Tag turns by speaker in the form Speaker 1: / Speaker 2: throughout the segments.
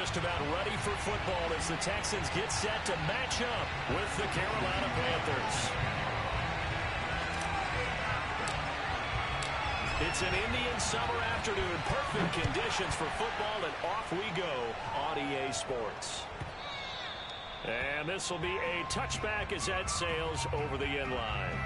Speaker 1: just about ready for football as the Texans get set to match up with the Carolina Panthers. It's an Indian summer afternoon. Perfect conditions for football, and off we go on EA Sports. And this will be a touchback as that sails over the end line.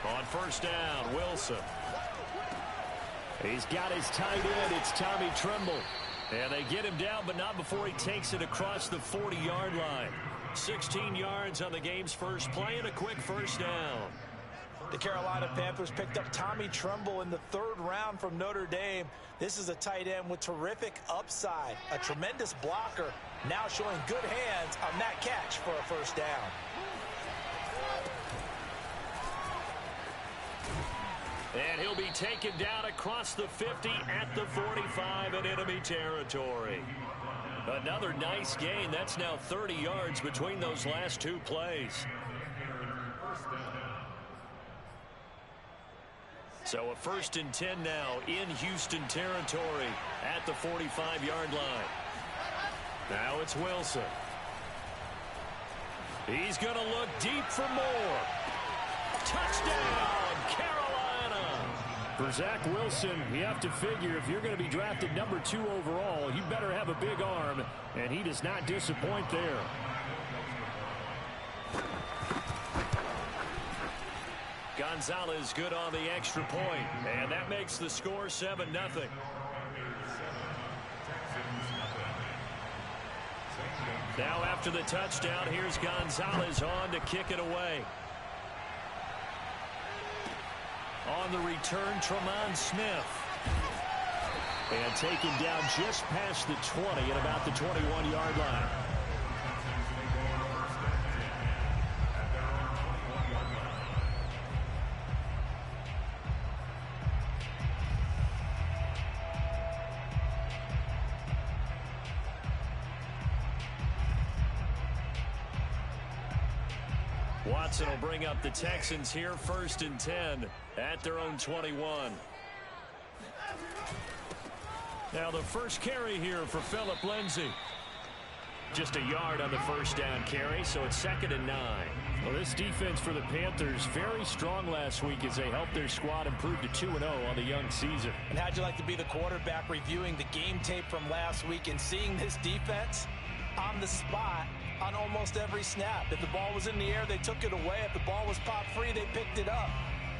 Speaker 1: On first down, Wilson. He's got his tight end. It's Tommy Tremble. And they get him down, but not before he takes it across the 40-yard line. 16 yards on the game's first play and a quick first down.
Speaker 2: The Carolina Panthers picked up Tommy Tremble in the 3rd round from Notre Dame. This is a tight end with terrific upside, a tremendous blocker, now showing good hands on that catch for a first down.
Speaker 1: And he'll be taken down across the 50 at the 45 in enemy territory. Another nice gain. That's now 30 yards between those last two plays. So a 1st and 10 now in Houston territory at the 45-yard line. Now it's Wilson. He's going to look deep for more. Touchdown, Carolina! For Zach Wilson, you have to figure if you're going to be drafted number 2 overall, you better have a big arm, and he does not disappoint there. Gonzalez good on the extra point, and that makes the score 7-0. Now after the touchdown, here's Gonzalez on to kick it away. On the return, Tremont Smith. And taken down just past the 20 at about the 21-yard line. Watson will bring up the Texans here 1st and 10 at their own 21. Now the first carry here for Phillip Lindsay. Just a yard on the first down carry, so it's 2nd and 9. Well, this defense for the Panthers very strong last week as they helped their squad improve to 2-0 on the young season.
Speaker 2: And how'd you like to be the quarterback reviewing the game tape from last week and seeing this defense on the spot on almost every snap? If the ball was in the air, they took it away. If the ball was popped free, they picked it up.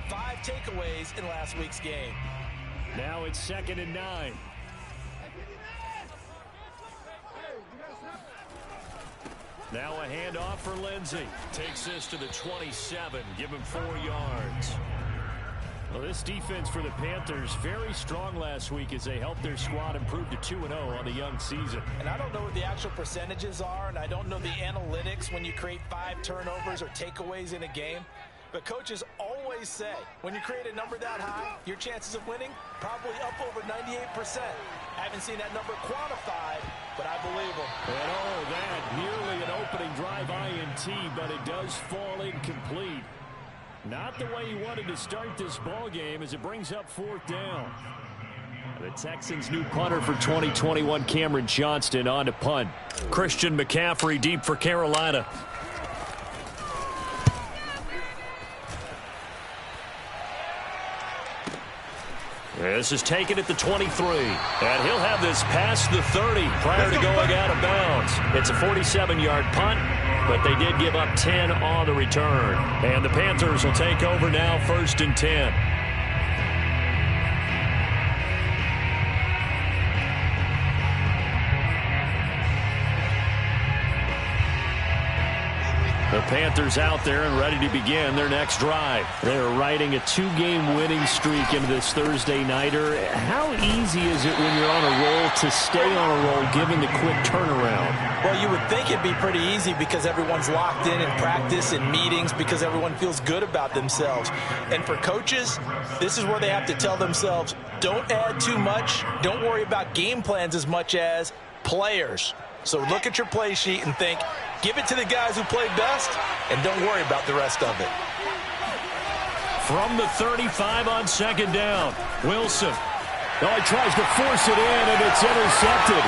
Speaker 2: 5 takeaways in last week's game.
Speaker 1: Now it's 2nd and 9. Now a handoff for Lindsay. Takes this to the 27. Give him 4 yards. Well, this defense for the Panthers very strong last week as they helped their squad improve to 2-0 on the young season.
Speaker 2: And I don't know what the actual percentages are, and I don't know the analytics when you create 5 turnovers or takeaways in a game. But coaches always say, when you create a number that high, your chances of winning probably up over 98%. I haven't seen that number quantified, but I believe them.
Speaker 1: And oh, that nearly an opening drive INT, but it does fall incomplete. Not the way he wanted to start this ball game as it brings up 4th down. The Texans' new punter for 2021, Cameron Johnston, on to punt. Christian McCaffrey deep for Carolina. This is taken at the 23. And he'll have this past the 30 prior to going out of bounds. It's a 47-yard punt, but they did give up 10 on the return. And the Panthers will take over now 1st and 10. The Panthers out there and ready to begin their next drive. They're riding a 2-game winning streak into this Thursday nighter. How easy is it when you're on a roll to stay on a roll given the quick turnaround?
Speaker 2: Well, you would think it'd be pretty easy because everyone's locked in practice and meetings because everyone feels good about themselves. And for coaches, this is where they have to tell themselves, don't add too much. Don't worry about game plans as much as players. So look at your play sheet and think, give it to the guys who play best, and don't worry about the rest of it.
Speaker 1: From the 35 on second down, Wilson. Oh, he tries to force it in, and it's intercepted.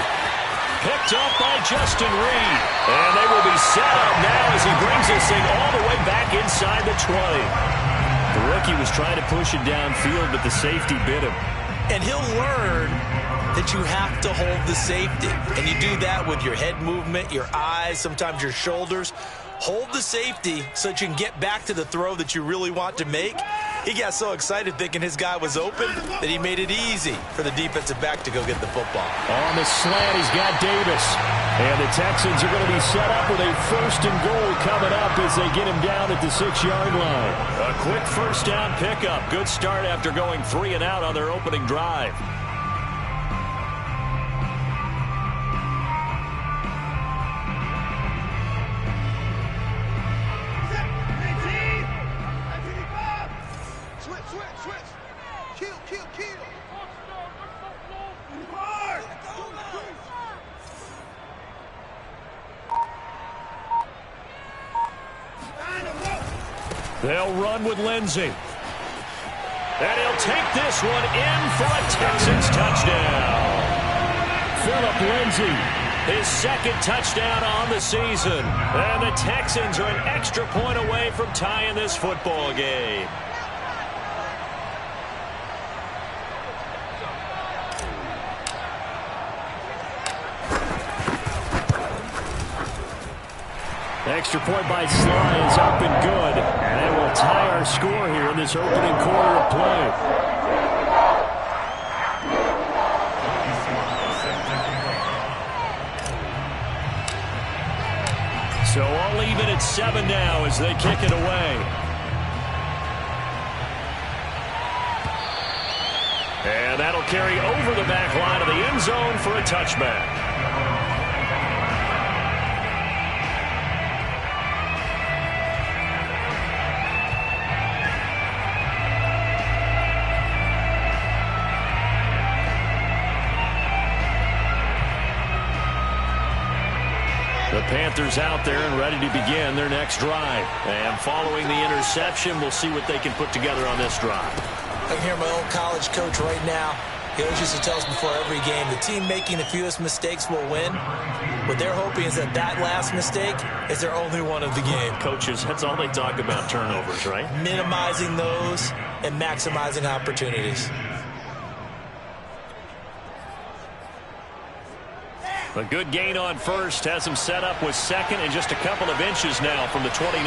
Speaker 1: Picked up by Justin Reed. And they will be set up now as he brings this thing all the way back inside the 20. The rookie was trying to push it downfield, but the safety bit him.
Speaker 2: And he'll learn that you have to hold the safety. And you do that with your head movement, your eyes, sometimes your shoulders. Hold the safety so that you can get back to the throw that you really want to make. He got so excited thinking his guy was open that he made it easy for the defensive back to go get the football.
Speaker 1: On the slant, he's got Davis. And the Texans are going to be set up with a 1st and goal coming up as they get him down at the 6-yard line. A quick first down pickup. Good start after going 3 and out on their opening drive. They'll run with Lindsey. And he'll take this one in for a Texans touchdown. Phillip Lindsey, his 2nd touchdown on the season. And the Texans are an extra point away from tying this football game. Extra point by Sly is up and good. And it will tie our score here in this opening quarter of play. So all even at 7 now as they kick it away. And that'll carry over the back line of the end zone for a touchback. The Panthers out there and ready to begin their next drive. And following the interception, we'll see what they can put together on this drive.
Speaker 2: I can hear my old college coach right now. He always used to tell us before every game, the team making the fewest mistakes will win. What they're hoping is that that last mistake is their only one of the game.
Speaker 1: Coaches, that's all they talk about, turnovers, right?
Speaker 2: Minimizing those and maximizing opportunities.
Speaker 1: A good gain on first has him set up with 2nd and just a couple of inches now from the 29.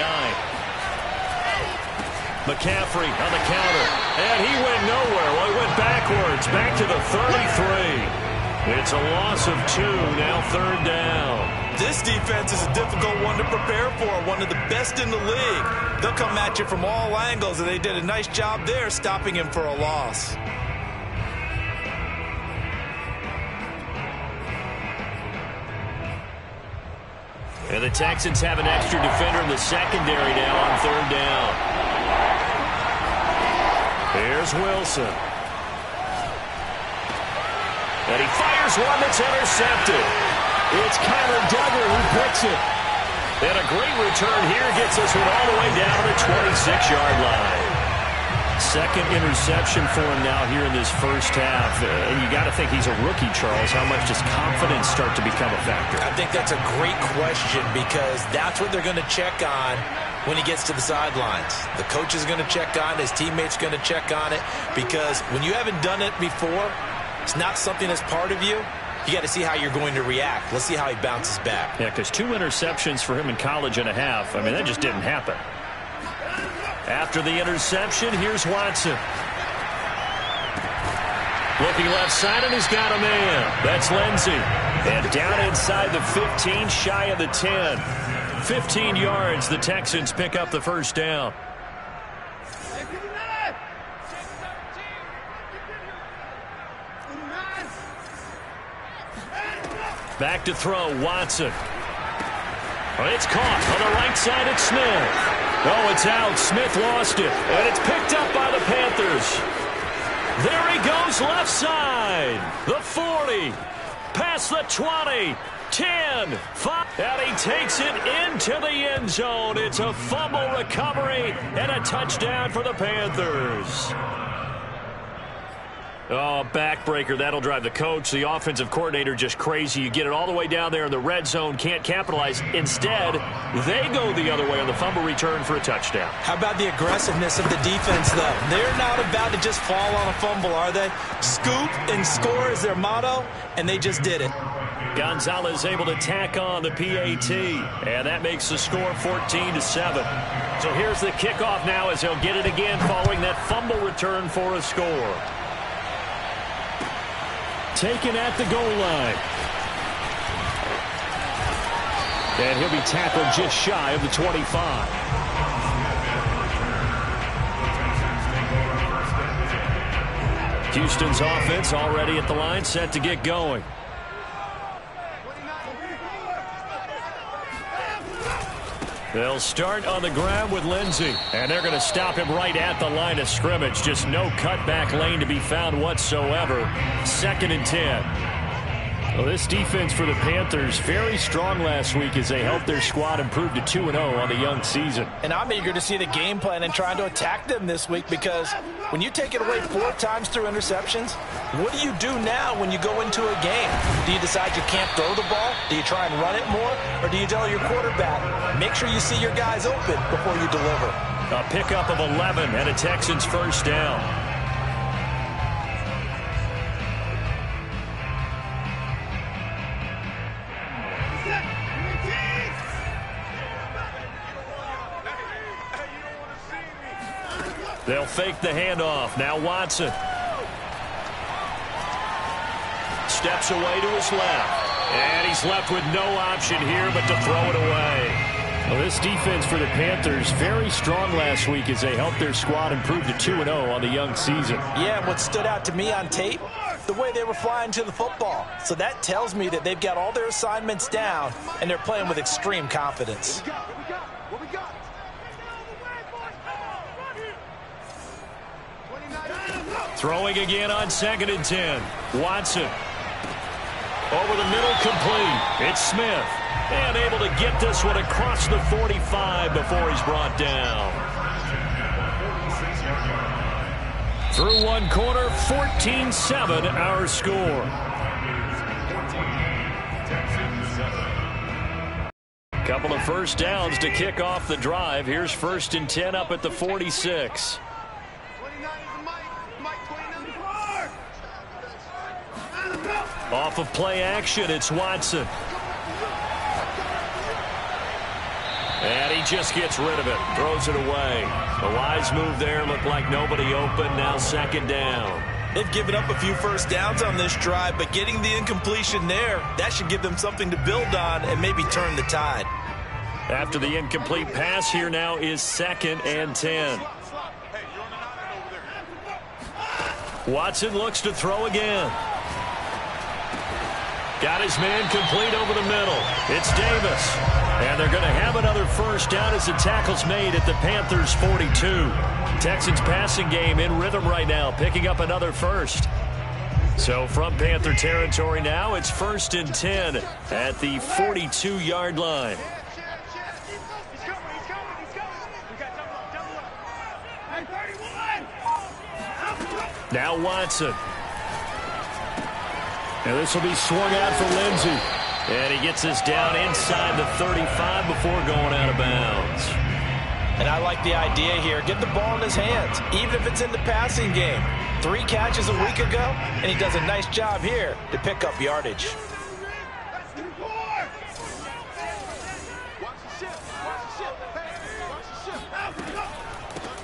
Speaker 1: McCaffrey on the counter. And he went nowhere. Well, he went backwards. Back to the 33. It's a loss of 2. Now 3rd down.
Speaker 2: This defense is a difficult one to prepare for. One of the best in the league. They'll come at you from all angles, and they did a nice job there stopping him for a loss.
Speaker 1: And the Texans have an extra defender in the secondary now on 3rd down. Here's Wilson. And he fires one that's intercepted. It's Kyler Duggar who picks it. And a great return here gets us one all the way down to the 26-yard line. 2nd interception for him now here in this first half. And you got to think he's a rookie, Charles. How much does confidence start to become a factor?
Speaker 2: I think that's a great question because that's what they're going to check on when he gets to the sidelines. The coach is going to check on it. His teammates are going to check on it because when you haven't done it before, it's not something that's part of you. You got to see how you're going to react. Let's see how he bounces back.
Speaker 1: Yeah, because 2 interceptions for him in college and a half. I mean, that just didn't happen. After the interception, here's Watson. Looking left side, and he's got a man. That's Lindsey. And down inside the 15, shy of the 10. 15 yards. The Texans pick up the first down. Back to throw, Watson. It's caught on the right side. It's Smith. Oh, it's out. Smith lost it. And it's picked up by the Panthers. There he goes left side. The 40. Past the 20. 10. 5. And he takes it into the end zone. It's a fumble recovery and a touchdown for the Panthers. Oh, backbreaker. That'll drive the coach, the offensive coordinator, just crazy. You get it all the way down there in the red zone, can't capitalize. Instead, they go the other way on the fumble return for a touchdown.
Speaker 2: How about the aggressiveness of the defense, though? They're not about to just fall on a fumble, are they? Scoop and score is their motto, and they just did it.
Speaker 1: Gonzalez able to tack on the PAT, and that makes the score 14-7. So here's the kickoff now as he'll get it again following that fumble return for a score. Taken at the goal line. And he'll be tackled just shy of the 25. Houston's offense already at the line, set to get going. They'll start on the ground with Lindsey. And they're going to stop him right at the line of scrimmage. Just no cutback lane to be found whatsoever. 2nd and 10. Well, this defense for the Panthers, very strong last week as they helped their squad improve to 2-0 on the young season.
Speaker 2: And I'm eager to see the game plan and trying to attack them this week, because when you take it away 4 times through interceptions, what do you do now when you go into a game? Do you decide you can't throw the ball? Do you try and run it more? Or do you tell your quarterback, make sure you see your guys open before you deliver?
Speaker 1: A pickup of 11 and a Texans first down. They'll fake the handoff. Now Watson. Steps away to his left. And he's left with no option here but to throw it away. Well, this defense for the Panthers, very strong last week as they helped their squad improve to 2-0 on the young season.
Speaker 2: Yeah, what stood out to me on tape, the way they were flying to the football. So that tells me that they've got all their assignments down and they're playing with extreme confidence.
Speaker 1: Throwing again on 2nd and 10. Watson. Over the middle, complete. It's Smith. And able to get this one across the 45 before he's brought down. Through one quarter, 14-7 our score. Couple of first downs to kick off the drive. Here's 1st and 10 up at the 46. Off of play action, it's Watson. And he just gets rid of it, throws it away. A wise move there, looked like nobody open, now 2nd down.
Speaker 2: They've given up a few first downs on this drive, but getting the incompletion there, that should give them something to build on and maybe turn the tide.
Speaker 1: After the incomplete pass, here now is 2nd and 10. Watson looks to throw again. Got his man complete over the middle. It's Davis. And they're going to have another first down as the tackle's made at the Panthers' 42. Texans passing game in rhythm right now, picking up another first. So from Panther territory now, it's 1st and 10 at the 42-yard line. Now Watson. And this will be swung out for Lindsey. And he gets this down inside the 35 before going out of bounds.
Speaker 2: And I like the idea here. Get the ball in his hands, even if it's in the passing game. 3 catches a week ago, and he does a nice job here to pick up yardage.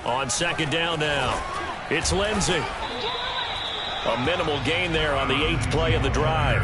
Speaker 1: On 2nd down now, it's Lindsey. A minimal gain there on the 8th play of the drive.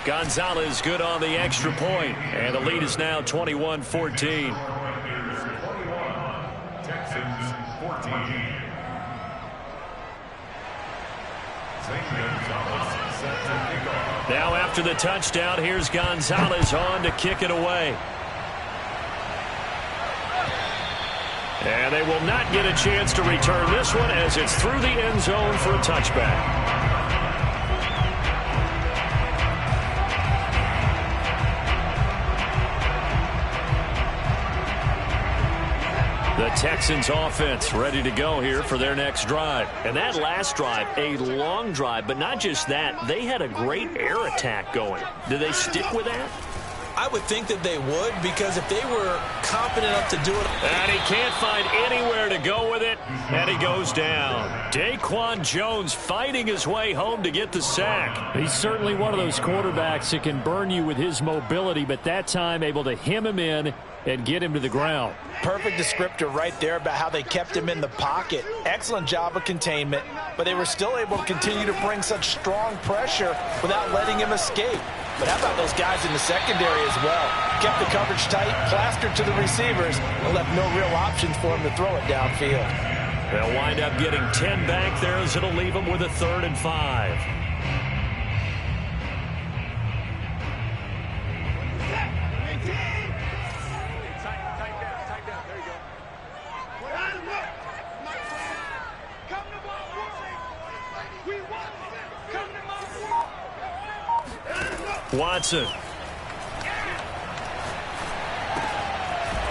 Speaker 1: Gonzalez good on the extra point, and the lead is now 21-14.
Speaker 3: Texans 14.
Speaker 1: Now after the touchdown, here's Gonzalez on to kick it away. And they will not get a chance to return this one as it's through the end zone for a touchback. The Texans offense ready to go here for their next drive. And that last drive, a long drive, but not just that, they had a great air attack going. Do they stick with that?
Speaker 2: I would think that they would, because if they were confident enough to do it.
Speaker 1: And he can't find anywhere to go with it, and he goes down. Daquan Jones fighting his way home to get the sack. He's certainly one of those quarterbacks that can burn you with his mobility, but that time able to hem him in and get him to the ground.
Speaker 2: Perfect descriptor right there about how they kept him in the pocket. Excellent job of containment, but they were still able to continue to bring such strong pressure without letting him escape. But how about those guys in the secondary as well? Kept the coverage tight, plastered to the receivers, and left no real options for him to throw it downfield.
Speaker 1: They'll wind up getting 10 back there as it'll leave them with a 3rd and 5. Watson.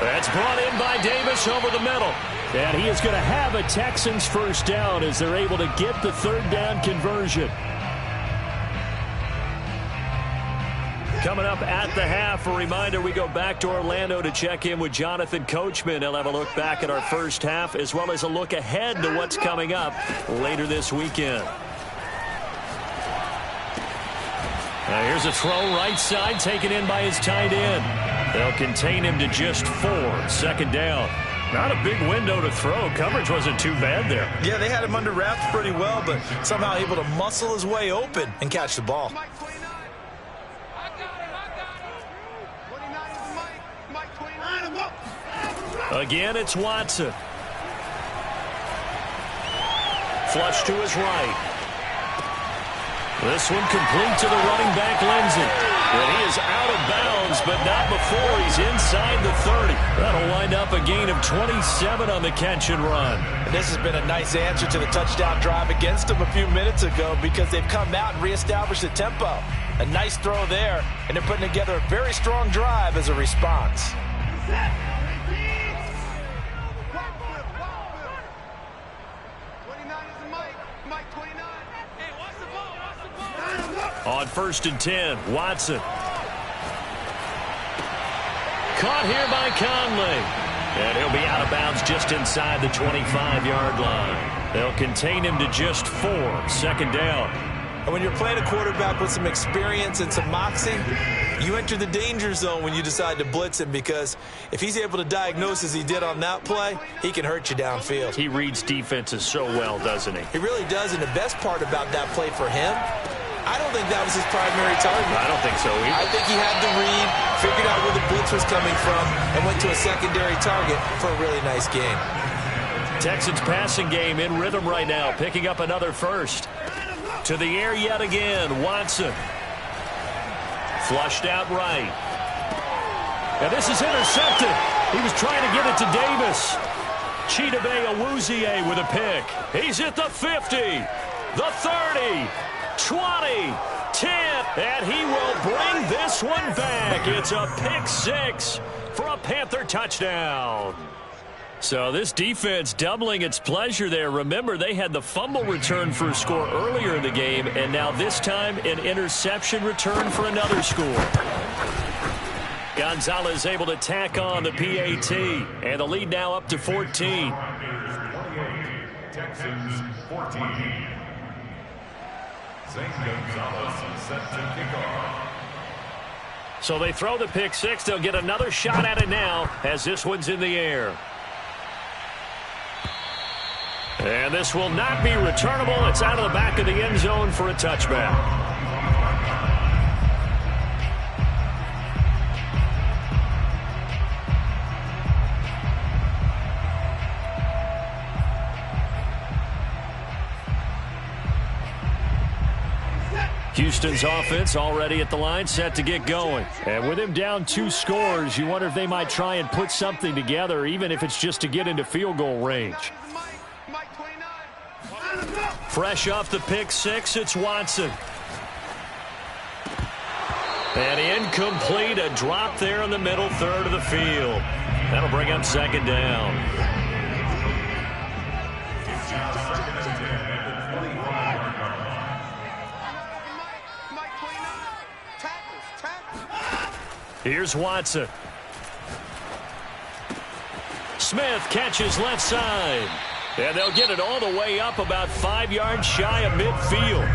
Speaker 1: That's brought in by Davis over the middle. And he is going to have a Texans first down as they're able to get the 3rd down conversion. Coming up at the half, a reminder, we go back to Orlando to check in with Jonathan Coachman. He'll have a look back at our first half as well as a look ahead to what's coming up later this weekend. Now here's a throw right side taken in by his tight end. They'll contain him to just 4. 2nd down. Not a big window to throw. Coverage wasn't too bad there.
Speaker 2: Yeah, they had him under wraps pretty well, but somehow able to muscle his way open and catch the ball.
Speaker 1: Again, it's Watson. Flush to his right. This one complete to the running back, Lindsey. And he is out of bounds, but not before he's inside the 30. That'll wind up a gain of 27 on the catch and run.
Speaker 2: And this has been a nice answer to the touchdown drive against them a few minutes ago, because they've come out and reestablished the tempo. A nice throw there, and they're putting together a very strong drive as a response.
Speaker 1: On 1st and 10, Watson. Caught here by Conley. And he'll be out of bounds just inside the 25-yard line. They'll contain him to just 4. 2nd down.
Speaker 2: And when you're playing a quarterback with some experience and some moxie, you enter the danger zone when you decide to blitz him, because if he's able to diagnose as he did on that play, he can hurt you downfield.
Speaker 1: He reads defenses so well, doesn't he?
Speaker 2: He really does, and the best part about that play for him, I don't think that was his primary target.
Speaker 1: I don't think so either.
Speaker 2: I think he had the read, figured out where the blitz was coming from, and went to a secondary target for a really nice game.
Speaker 1: Texans passing game in rhythm right now, picking up another first. To the air yet again, Watson. Flushed out right. And this is intercepted. He was trying to get it to Davis. Chidobe Awuzie with a pick. He's at the 50, the 30, 20, 10, and he will bring this one back. It's a pick 6 for a Panther touchdown. So this defense doubling its pleasure there. Remember, they had the fumble return for a score earlier in the game, and now this time an interception return for another score. Gonzalez able to tack on the PAT, and the lead now up to 14.
Speaker 3: Texans 14. Zane Gonzalez set to kick off.
Speaker 1: So they throw the pick 6. They'll get another shot at it now as this one's in the air. And this will not be returnable. It's out of the back of the end zone for a touchback. Houston's offense already at the line, set to get going. And with him down 2 scores, you wonder if they might try and put something together, even if it's just to get into field goal range. Fresh off the pick 6, it's Watson. And incomplete, a drop there in the middle third of the field. That'll bring up second down. Here's Watson. Smith catches left side. And they'll get it all the way up about 5 yards shy of midfield.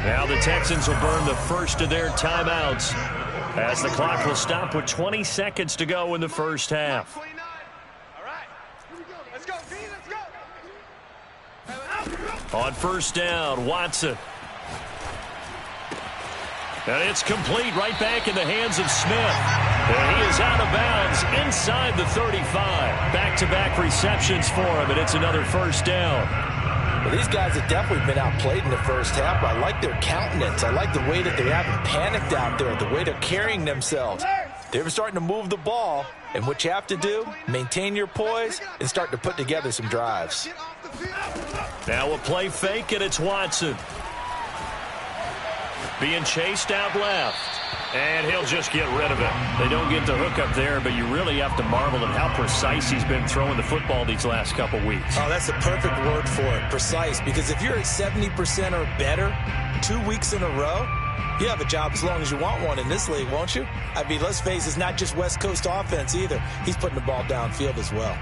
Speaker 1: Now the Texans will burn the first of their timeouts as the clock will stop with 20 seconds to go in the first half.
Speaker 4: All right. Let's go, D. Let's go.
Speaker 1: On first down, Watson. And it's complete right back in the hands of Smith. And he is out of bounds inside the 35. Back-to-back receptions for him, and it's another first down.
Speaker 2: Well, these guys have definitely been outplayed in the first half. I like their countenance. I like the way that they haven't panicked out there, the way they're carrying themselves. They're starting to move the ball, and what you have to do, maintain your poise and start to put together some drives.
Speaker 1: Now a play fake, and it's Watson. Being chased out left. And he'll just get rid of it. They don't get the hook up there, but you really have to marvel at how precise he's been throwing the football these last couple weeks.
Speaker 2: Oh, that's the perfect word for it, precise. Because if you're at 70% or better 2 weeks in a row, you have a job as long as you want one in this league, won't you? I mean, let's face it, it's not just West Coast offense either. He's putting the ball downfield as well.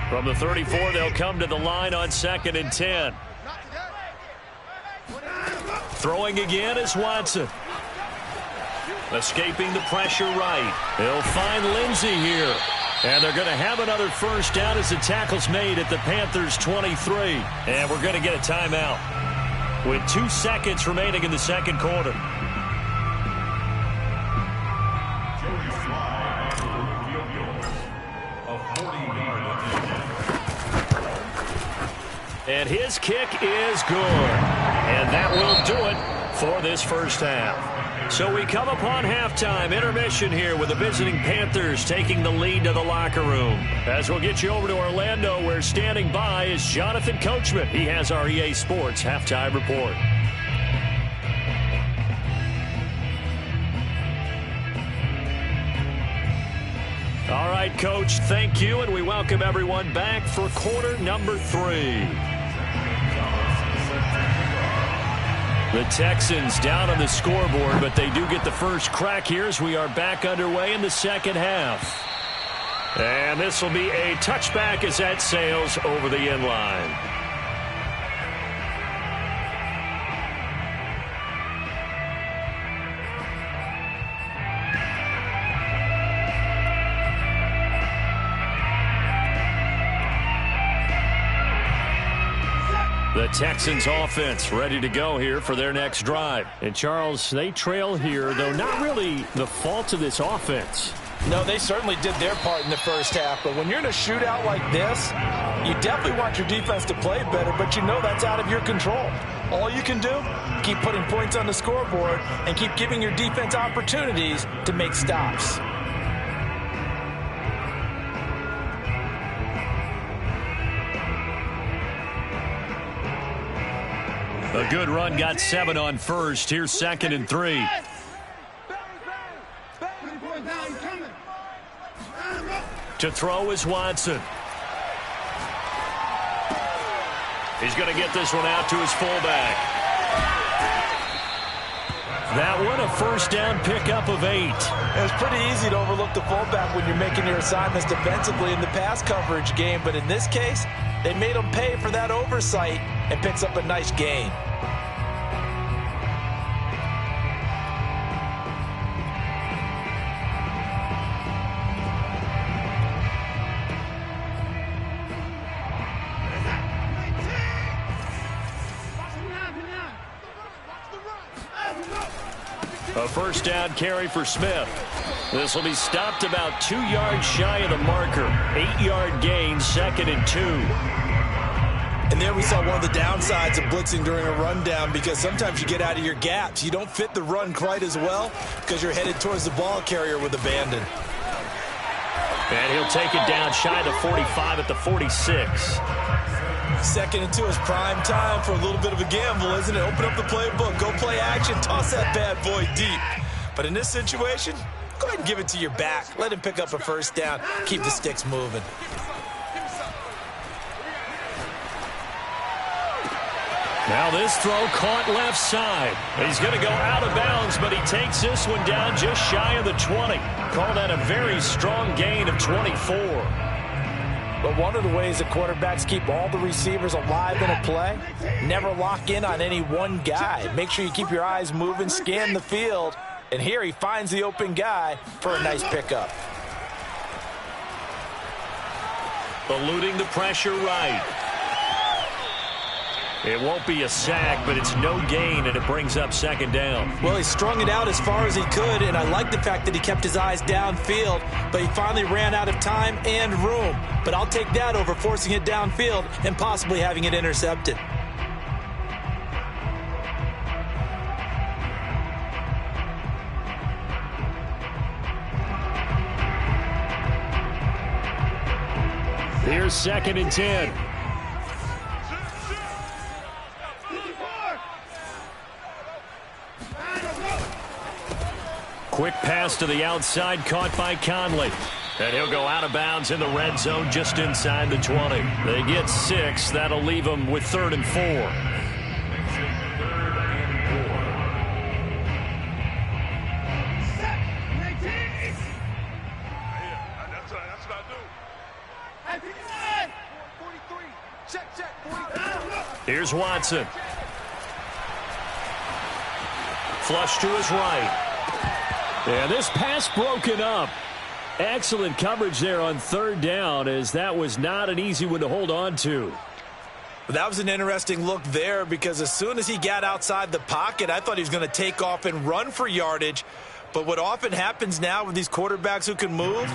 Speaker 1: From the 34, they'll come to the line on 2nd and 10. Throwing again is Watson. Escaping the pressure right. They'll find Lindsey here. And they're going to have another first down as the tackle's made at the Panthers' 23. And we're going to get a timeout with 2 seconds remaining in the second quarter. And his kick is good. And that will do it for this first half. So we come upon halftime intermission here with the visiting Panthers taking the lead to the locker room. As we'll get you over to Orlando, where standing by is Jonathan Coachman. He has our EA Sports halftime report. All right, Coach, thank you, and we welcome everyone back for quarter number 3. The Texans down on the scoreboard, but they do get the first crack here as we are back underway in the second half. And this will be a touchback as that sails over the end line. The Texans offense ready to go here for their next drive. And Charles, they trail here, though not really the fault of this offense.
Speaker 2: No, they certainly did their part in the first half. But when you're in a shootout like this, you definitely want your defense to play better, but you know that's out of your control. All you can do, keep putting points on the scoreboard and keep giving your defense opportunities to make stops.
Speaker 1: A good run, got 7 on first. Here's 2nd and 3. To throw is Watson. He's going to get this one out to his fullback. That one, a first down pickup of 8.
Speaker 2: It's pretty easy to overlook the fullback when you're making your assignments defensively in the pass coverage game, but in this case, they made him pay for that oversight and picks up a nice gain.
Speaker 1: A first down carry for Smith. This will be stopped about 2 yards shy of the marker. 8-yard gain, 2nd and 2.
Speaker 2: And there we saw one of the downsides of blitzing during a rundown, because sometimes you get out of your gaps. You don't fit the run quite as well because you're headed towards the ball carrier with abandon.
Speaker 1: And he'll take it down shy of the 45 at the 46.
Speaker 2: 2nd and 2 is prime time for a little bit of a gamble, isn't it? Open up the playbook, go play action, toss that bad boy deep. But in this situation, go ahead and give it to your back. Let him pick up a first down. Keep the sticks moving.
Speaker 1: Now this throw caught left side. He's going to go out of bounds, but he takes this one down just shy of the 20. Call that a very strong gain of 24.
Speaker 2: But one of the ways that quarterbacks keep all the receivers alive in a play, never lock in on any one guy. Make sure you keep your eyes moving, scan the field. And here he finds the open guy for a nice pickup.
Speaker 1: Eluding the pressure right. It won't be a sack, but it's no gain, and it brings up 2nd down.
Speaker 2: Well, he strung it out as far as he could, and I like the fact that he kept his eyes downfield, but he finally ran out of time and room. But I'll take that over forcing it downfield and possibly having it intercepted.
Speaker 1: Here's 2nd and 10. Quick pass to the outside, caught by Conley. And he'll go out of bounds in the red zone just inside the 20. They get 6. That'll leave them with 3rd and 4. Here's Watson. Flush to his right. And this pass broken up. Excellent coverage there on 3rd down, as that was not an easy one to hold on to.
Speaker 2: That was an interesting look there, because as soon as he got outside the pocket, I thought he was going to take off and run for yardage. But what often happens now with these quarterbacks who can move,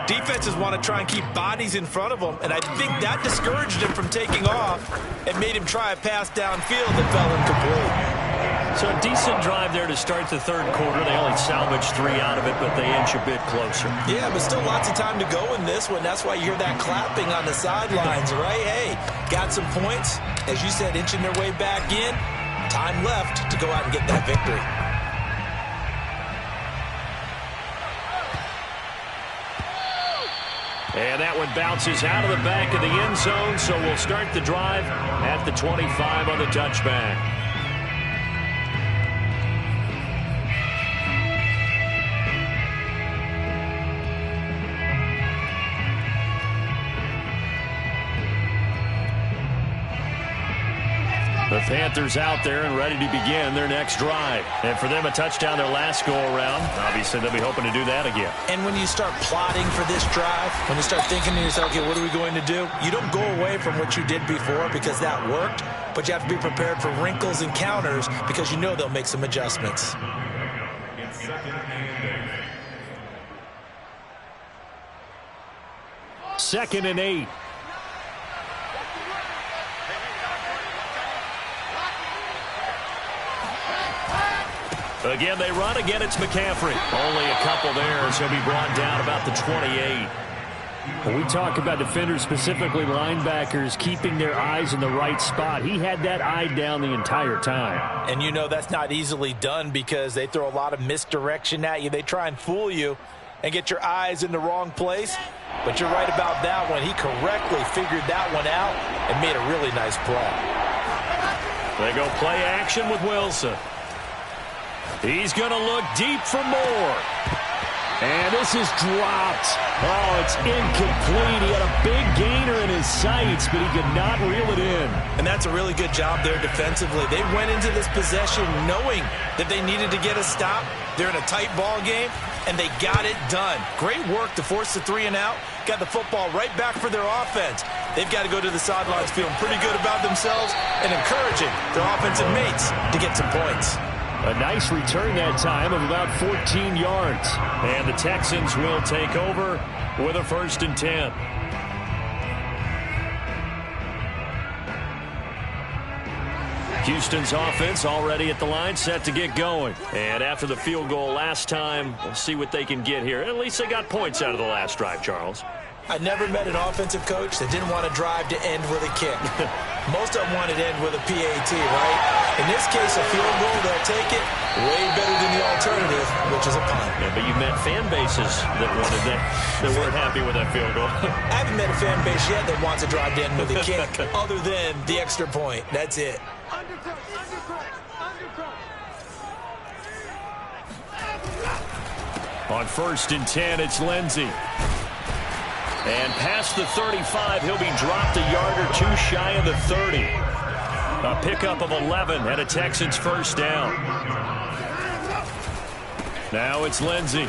Speaker 2: defenses want to try and keep bodies in front of them, and I think that discouraged him from taking off and made him try a pass downfield that fell incomplete.
Speaker 1: So a decent drive there to start the 3rd quarter. They only salvaged 3 out of it, but they inch a bit closer.
Speaker 2: Yeah, but still lots of time to go in this one. That's why you hear that clapping on the sidelines, right? Hey, got some points. As you said, inching their way back in. Time left to go out and get that victory.
Speaker 1: And that one bounces out of the back of the end zone, so we'll start the drive at the 25 on the touchback. The Panthers out there and ready to begin their next drive. And for them, a touchdown their last go-around. Obviously, they'll be hoping to do that again.
Speaker 2: And when you start plotting for this drive, when you start thinking to yourself, okay, what are we going to do? You don't go away from what you did before because that worked, but you have to be prepared for wrinkles and counters because you know they'll make some adjustments.
Speaker 1: Second and 8. Again, they run. Again, it's McCaffrey. Only a couple there as he'll be brought down about the 28. When we talk about defenders, specifically linebackers, keeping their eyes in the right spot, he had that eye down the entire time.
Speaker 2: And you know that's not easily done because they throw a lot of misdirection at you. They try and fool you and get your eyes in the wrong place. But you're right about that one. He correctly figured that one out and made a really nice play.
Speaker 1: They go play action with Wilson. He's going to look deep for more. And this is dropped. Oh, it's incomplete. He had a big gainer in his sights, but he could not reel it in.
Speaker 2: And that's a really good job there defensively. They went into this possession knowing that they needed to get a stop. They're in a tight ball game, and they got it done. Great work to force the 3 and out. Got the football right back for their offense. They've got to go to the sidelines feeling pretty good about themselves and encouraging their offensive mates to get some points.
Speaker 1: A nice return that time of about 14 yards. And the Texans will take over with a 1st and 10. Houston's offense already at the line, set to get going. And after the field goal last time, we'll see what they can get here. At least they got points out of the last drive, Charles.
Speaker 2: I never met an offensive coach that didn't want to drive to end with a kick. Most of them wanted to end with a PAT, right? In this case, a field goal, they'll take it. Way better than the alternative, which is a punt.
Speaker 1: Yeah, but you met fan bases that wanted that weren't happy with that field goal.
Speaker 2: I haven't met a fan base yet that wants to drive to end with a kick other than the extra point. That's it.
Speaker 1: On 1st and 10, it's Lindsey. And past the 35, he'll be dropped a yard or two shy of the 30. A pickup of 11 and a Texans first down. Now it's Lindsey.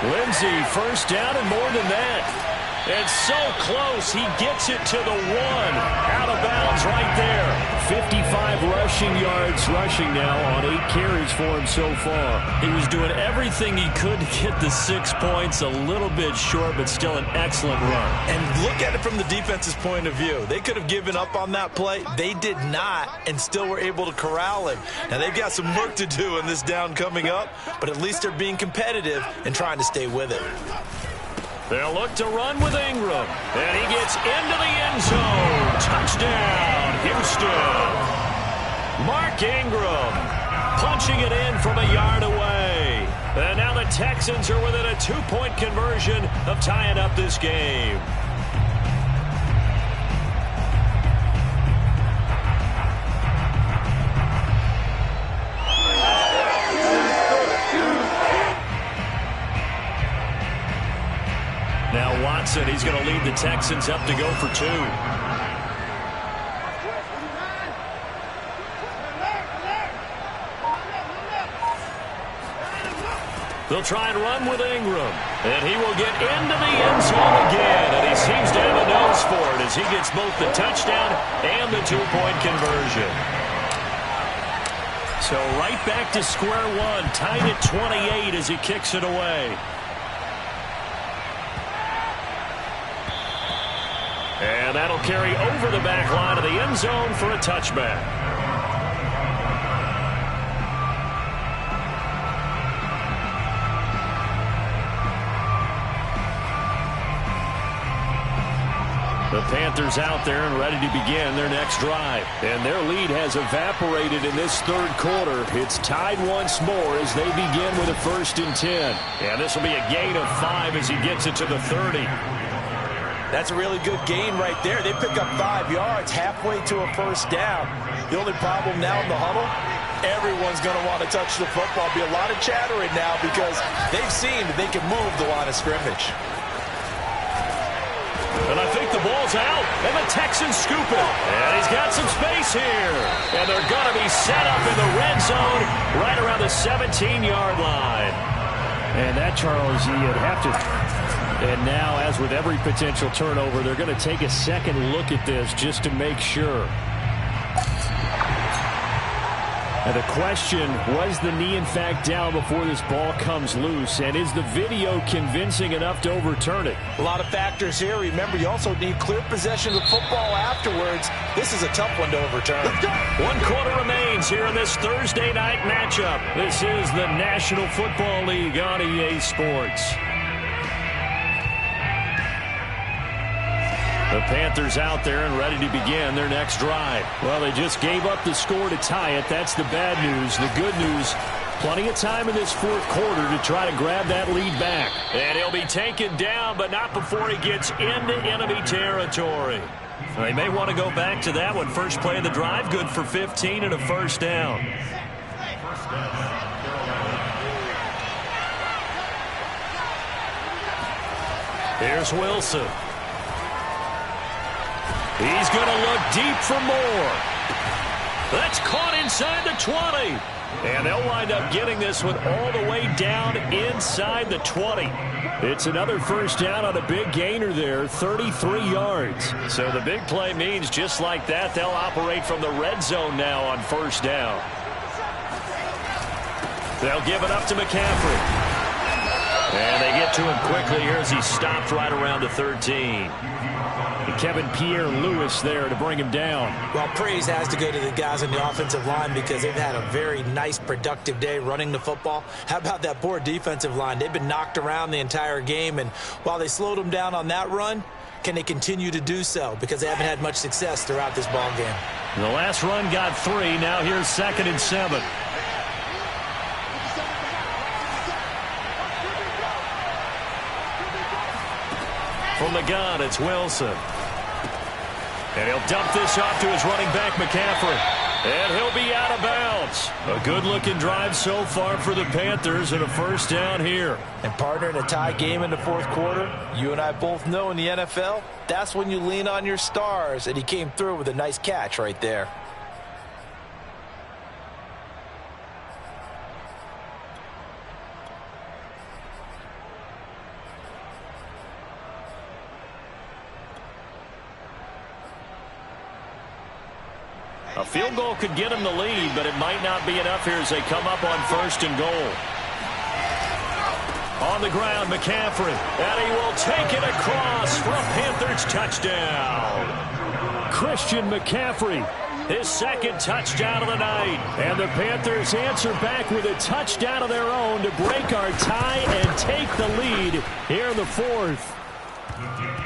Speaker 1: Lindsey, first down and more than that. It's so close, he gets it to the 1. Out of bounds right there. 55 rushing yards rushing now on 8 carries for him so far. He was doing everything he could to get the 6 points. A little bit short, but still an excellent run.
Speaker 2: And look at it from the defense's point of view. They could have given up on that play. They did not, and still were able to corral him. Now, they've got some work to do in this down coming up, but at least they're being competitive and trying to stay with it.
Speaker 1: They'll look to run with Ingram. And he gets into the end zone. Touchdown, Houston. Mark Ingram punching it in from a yard away. And now the Texans are within a 2-point conversion of tying up this game. Now Watson, he's going to lead the Texans up to go for 2. They'll try and run with Ingram. And he will get into the end zone again. And he seems to have a nose for it as he gets both the touchdown and the 2-point conversion. So right back to square one, tied at 28 as he kicks it away. And that'll carry over the back line of the end zone for a touchback. The Panthers out there and ready to begin their next drive. And their lead has evaporated in this third quarter. It's tied once more as they begin with a 1st and 10. And this will be a gain of 5 as he gets it to the 30.
Speaker 2: That's a really good gain right there. They pick up 5 yards halfway to a first down. The only problem now in the huddle, everyone's going to want to touch the football. Be a lot of chattering now because they've seen that they can move the line of scrimmage.
Speaker 1: And I think the ball's out, and the Texans scoop it. And he's got some space here. And they're going to be set up in the red zone right around the 17-yard line. And that, Charles, you'd have to... And now, as with every potential turnover, they're going to take a second look at this just to make sure. And the question, was the knee in fact down before this ball comes loose? And is the video convincing enough to overturn it?
Speaker 2: A lot of factors here. Remember, you also need clear possession of the football afterwards. This is a tough one to overturn.
Speaker 1: 1 quarter remains here in this Thursday night matchup. This is the National Football League on EA Sports. The Panthers out there and ready to begin their next drive. Well, they just gave up the score to tie it. That's the bad news. The good news, plenty of time in this fourth quarter to try to grab that lead back. And he'll be taken down, but not before he gets into enemy territory. They may want to go back to that one. First play of the drive, good for 15 and a first down. Here's Wilson. He's going to look deep for more. That's caught inside the 20. And they'll wind up getting this one all the way down inside the 20. It's another first down on a big gainer there, 33 yards. So the big play means just like that, they'll operate from the red zone now on first down. They'll give it up to McCaffrey. And they get to him quickly here as he stopped right around the 13. And Kevin Pierre-Louis there to bring him down.
Speaker 2: Well, praise has to go to the guys on the offensive line because they've had a very nice, productive day running the football. How about that poor defensive line? They've been knocked around the entire game, and while they slowed them down on that run, can they continue to do so? Because they haven't had much success throughout this ball game.
Speaker 1: The last run got 3. Now here's 2nd and 7. From the gun, it's Wilson. And he'll dump this off to his running back, McCaffrey. And he'll be out of bounds. A good-looking drive so far for the Panthers and a first down here.
Speaker 2: And partner, in a tie game in the fourth quarter, you and I both know in the NFL, that's when you lean on your stars, and he came through with a nice catch right there.
Speaker 1: A field goal could get him the lead, but it might not be enough here as they come up on 1st and goal. On the ground, McCaffrey, and he will take it across for a Panthers touchdown. Christian McCaffrey, his 2nd touchdown of the night. And the Panthers answer back with a touchdown of their own to break our tie and take the lead here in the 4th.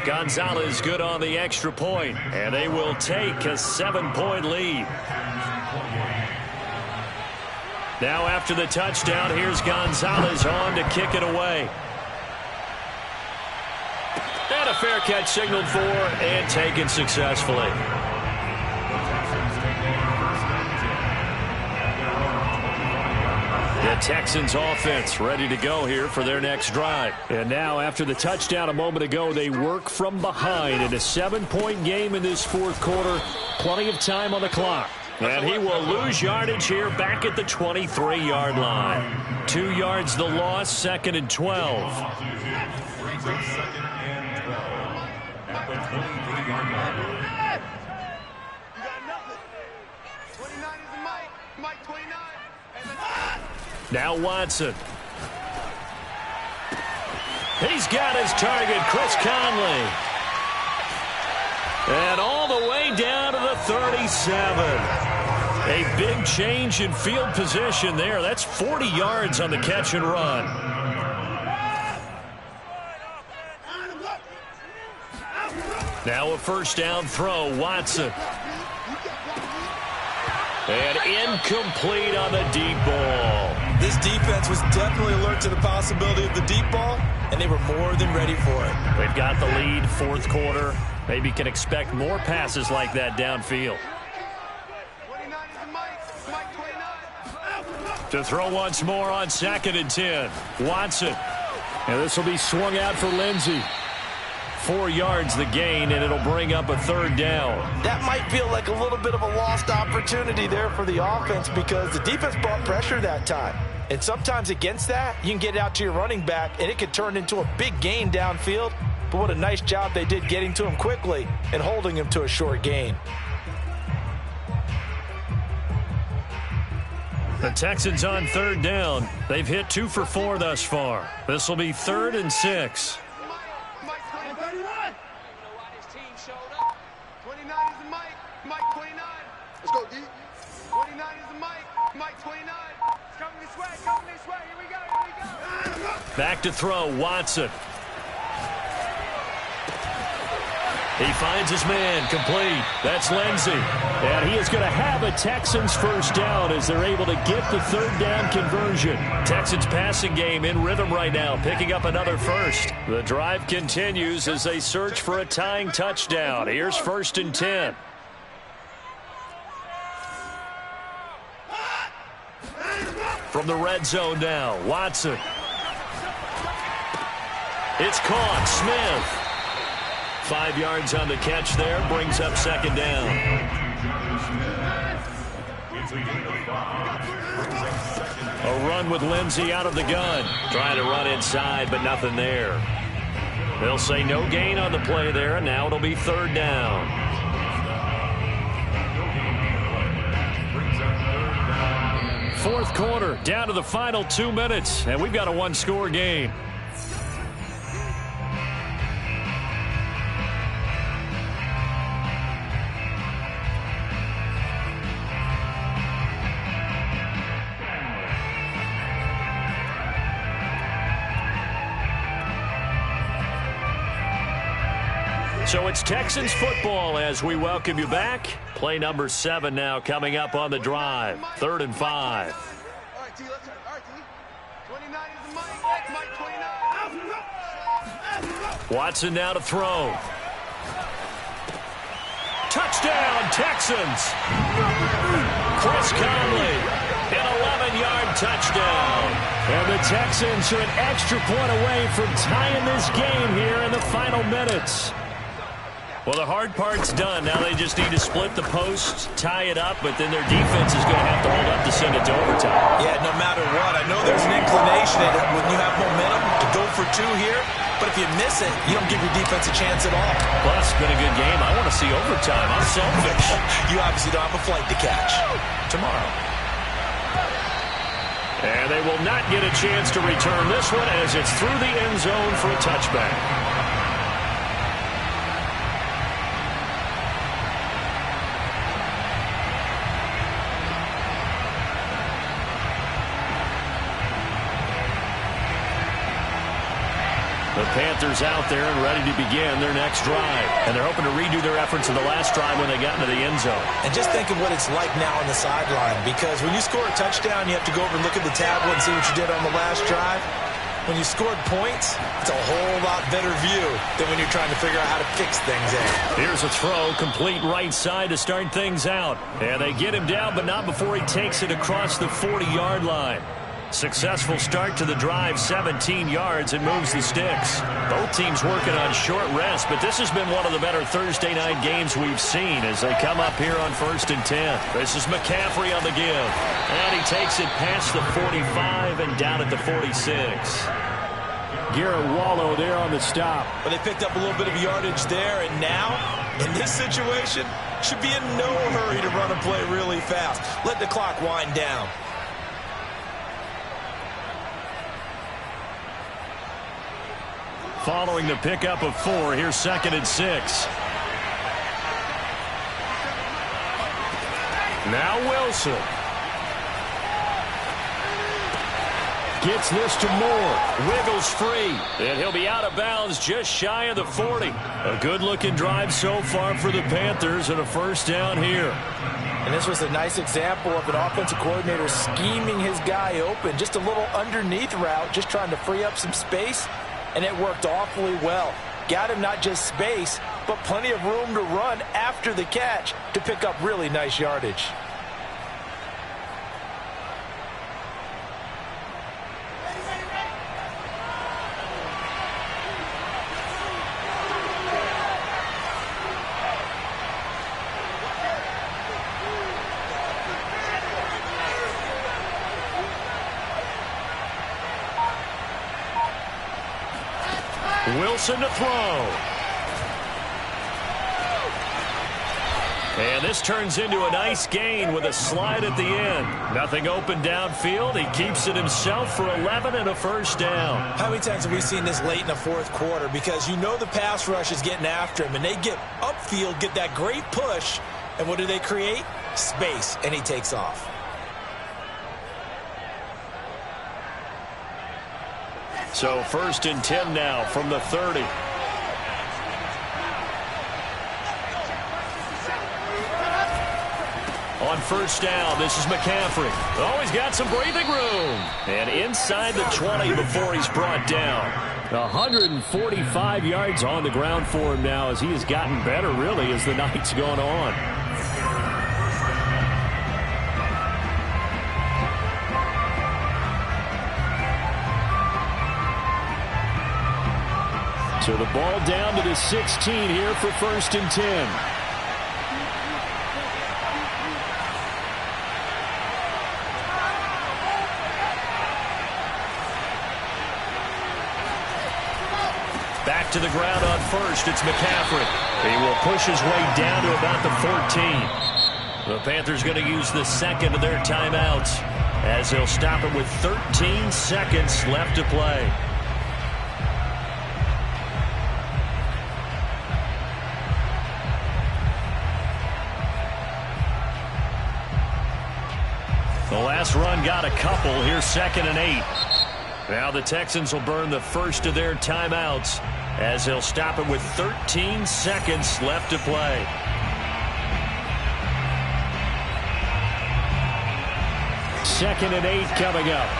Speaker 1: Gonzalez good on the extra point, and they will take a 7-point lead. Now after the touchdown, here's Gonzalez on to kick it away. And a fair catch signaled for and taken successfully. The Texans offense ready to go here for their next drive. And now after the touchdown a moment ago, they work from behind in a 7-point game in this 4th quarter. Plenty of time on the clock. And he will lose yardage here back at the 23-yard line. 2 yards the loss, 2nd and 12. Now Watson. He's got his target, Chris Conley. And all the way down to the 37. A big change in field position there. That's 40 yards on the catch and run. Now a first down throw, Watson. And incomplete on the deep ball.
Speaker 2: This defense was definitely alert to the possibility of the deep ball, and they were more than ready for it.
Speaker 1: They've got the lead, 4th quarter. Maybe can expect more passes like that downfield. To throw once more on 2nd and 10. Watson. And this will be swung out for Lindsey. 4 yards the gain, and it'll bring up a 3rd down.
Speaker 2: That might feel like a little bit of a lost opportunity there for the offense because the defense brought pressure that time. And sometimes against that, you can get it out to your running back, and it could turn into a big gain downfield. But what a nice job they did getting to him quickly and holding him to a short gain.
Speaker 1: The Texans on 3rd down. They've hit 2 for 4 thus far. This will be 3rd and 6. Back to throw, Watson. He finds his man, complete. That's Lindsey. And he is going to have a Texans first down as they're able to get the 3rd down conversion. Texans passing game in rhythm right now, picking up another first. The drive continues as they search for a tying touchdown. Here's 1st and 10. From the red zone now, Watson. It's caught, Smith. 5 yards on the catch there, brings up 2nd down. A run with Lindsey out of the gun. Trying to run inside, but nothing there. They'll say no gain on the play there, and now it'll be 3rd down. Fourth quarter, down to the final 2 minutes, and we've got a 1-score game. So it's Texans football as we welcome you back. Play number 7 now coming up on the drive. 3rd and 5.
Speaker 4: All right, T, let's turn. All right, T. 29 is the Mike. Mike, 29.
Speaker 1: Watson now to throw. Touchdown, Texans. Chris Conley, an 11-yard touchdown. And the Texans are an extra point away from tying this game here in the final minutes. Well, the hard part's done. Now they just need to split the post, tie it up, but then their defense is going to have to hold up to send it to overtime.
Speaker 2: Yeah, no matter what. I know there's an inclination when you have momentum to go for 2 here, but if you miss it, you don't give your defense a chance at all.
Speaker 1: Plus, it's been a good game. I want to see overtime. I'm selfish.
Speaker 2: You obviously don't have a flight to catch tomorrow.
Speaker 1: And they will not get a chance to return this one as it's through the end zone for a touchback. The Panthers out there and ready to begin their next drive. And they're hoping to redo their efforts in the last drive when they got into the end zone.
Speaker 2: And just think of what it's like now on the sideline, because when you score a touchdown, you have to go over and look at the tablet and see what you did on the last drive. When you scored points, it's a whole lot better view than when you're trying to figure out how to fix things in.
Speaker 1: Here's a throw, complete right side to start things out. And they get him down, but not before he takes it across the 40-yard line. Successful start to the drive, 17 yards, and moves the sticks. Both teams working on short rest, but this has been one of the better Thursday night games we've seen as they come up here on 1st and 10. This is McCaffrey on the give. And he takes it past the 45 and down at the 46. Garrett Wallow there on the stop.
Speaker 2: But they picked up a little bit of yardage there, and now, in this situation, should be in no hurry to run a play really fast. Let the clock wind down.
Speaker 1: Following the pickup of 4, here's 2nd and 6. Now Wilson. Gets this to Moore. Wiggles free. And he'll be out of bounds just shy of the 40. A good-looking drive so far for the Panthers and a first down here.
Speaker 2: And this was a nice example of an offensive coordinator scheming his guy open. Just a little underneath route, just trying to free up some space. And it worked awfully well. Got him not just space, but plenty of room to run after the catch to pick up really nice yardage.
Speaker 1: Wilson to throw. And this turns into a nice gain with a slide at the end. Nothing open downfield. He keeps it himself for 11 and a first down.
Speaker 2: How many times have we seen this late in the 4th quarter? Because you know the pass rush is getting after him, and they get upfield, get that great push, and what do they create? Space, and he takes off.
Speaker 1: So 1st and 10 now from the 30. On first down, this is McCaffrey. Oh, he's got some breathing room. And inside the 20 before he's brought down. 145 yards on the ground for him now as he has gotten better, really, as the night's gone on. So the ball down to the 16 here for 1st and 10. Back to the ground on first. It's McCaffrey. He will push his way down to about the 14. The Panthers going to use the second of their timeouts as they'll stop it with 13 seconds left to play. The last run got a couple. Here's 2nd and 8. Now the Texans will burn the first of their timeouts as he'll stop it with 13 seconds left to play. Second and 8 coming up.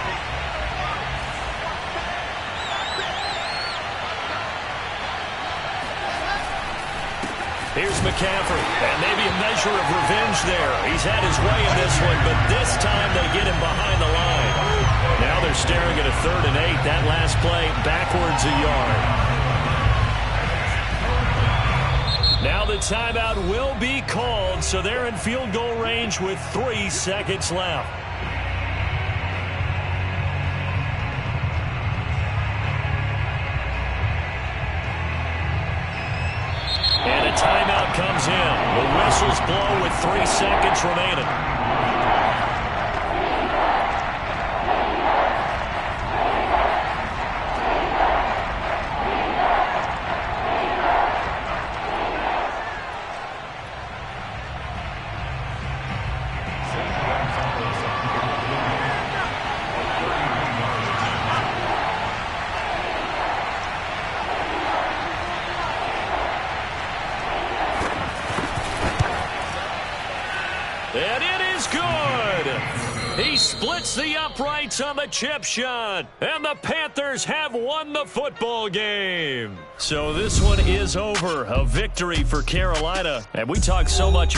Speaker 1: Here's McCaffrey, and maybe a measure of revenge there. He's had his way in this one, but this time they get him behind the line. Now they're staring at a 3rd and 8. That last play backwards a yard. Now the timeout will be called, so they're in field goal range with 3 seconds left. And a timeout comes in. The whistles blow with 3 seconds remaining. And it is good. He splits the uprights on the chip shot. And the Panthers have won the football game. So this one is over. A victory for Carolina. And we talk so much